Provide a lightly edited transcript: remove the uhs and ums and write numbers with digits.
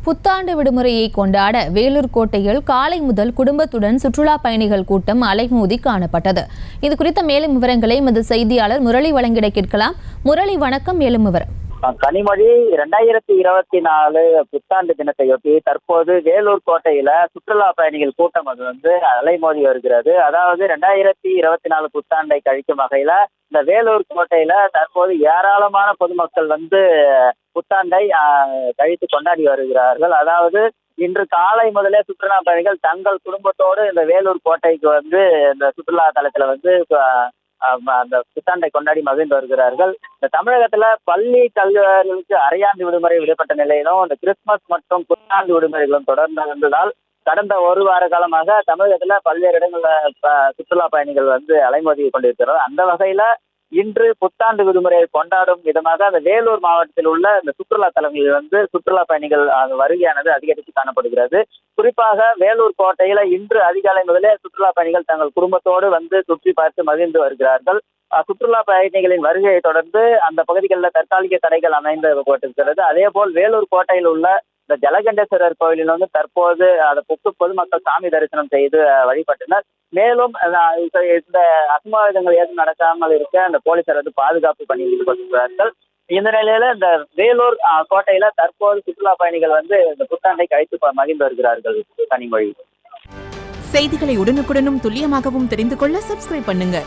புத்தாண்டு விடுமுறையை கொண்டாட வேலூர் கோட்டையில் காலை முதல் குடும்பத்துடன் சுற்றுலா பயணிகள் கூட்டம் அலைமோதி காணப்பட்டது. இது குறித்த மேலும் விவரங்களை எமது செய்தியாளர் முரளி வழங்கிட கேட்கலாம். முரளி, வணக்கம். மேலும் விவரம். கனிமொழி, 2024 புத்தாண்டு தினத்தையொட்டி தற்போது வேலூர் கோட்டையில சுற்றுலா பயணிகள் கூட்டம் அலைமோதி வருகிறது. அதாவது 2024 புத்தாண்டை கழிக்கும் வகையில இந்த வேலூர் கோட்டையில தற்போது ஏராளமான பொதுமக்கள் புத்தாண்டை கழித்து கொண்டாடி வருகிறார்கள். அதாவது இன்று காலை முதலே சுற்றுலா பயணிகள் தங்கள் குடும்பத்தோடு இந்த வேலூர் கோட்டைக்கு இந்த சுற்றுலா தலத்துல அந்த புத்தாண்டை கொண்டாடி மகிழ்ந்து வருகிறார்கள். இந்த தமிழகத்துல பள்ளி கல்வியாளர்களுக்கு அரையாண்டு விடுமுறை விடப்பட்ட நிலையிலும் இந்த கிறிஸ்துமஸ் மற்றும் புத்தாண்டு விடுமுறைகளும் தொடர்ந்து வந்ததால் கடந்த ஒரு வார காலமாக தமிழகத்துல பல்வேறு இடங்கள்ல சுற்றுலா பயணிகள் அலைமோதி கொண்டிருக்கிறார். அந்த வகையில இன்று புத்தாண்டு விடுமுறையை கொண்டாடும் விதமாக அந்த வேலூர் மாவட்டத்தில் உள்ள இந்த சுற்றுலா தலங்களில் சுற்றுலா பயணிகள் வருகையானது அதிகரித்து காணப்படுகிறது. குறிப்பாக வேலூர் கோட்டையில இன்று அதிகாலை முதலே சுற்றுலா பயணிகள் தங்கள் குடும்பத்தோடு சுற்றி பார்த்து மகிழ்ந்து வருகிறார்கள். சுற்றுலா பயணிகளின் வருகையை தொடர்ந்து அந்த பகுதிகளில் தற்காலிக கடைகள் அமைந்து போட்டிருக்கிறது. அதே போல் வேலூர் கோட்டையில் உள்ள இந்த ஜலகண்டேஸ்வரர் கோயிலில் தற்போது அதை பொதுமக்கள் சாமி தரிசனம் செய்து வழிபட்டனர். மேலும் இந்த அசம்பாவிதங்கள் ஏதும் நடக்காமல் இருக்க அந்த போலீசார் பாதுகாப்பு பணியில் ஈடுபட்டிருக்கிறார்கள். இந்த நிலையில இந்த வேலூர் கோட்டையில தற்போது சுற்றுலா பயணிகள் இந்த புத்தாண்டை கழித்து மகிழ்ந்து வருகிறார்கள். கனிமொழி, செய்திகளை உடனுக்குடனும் துல்லியமாகவும் தெரிந்து கொள்ள சப்ஸ்கிரைப் பண்ணுங்க.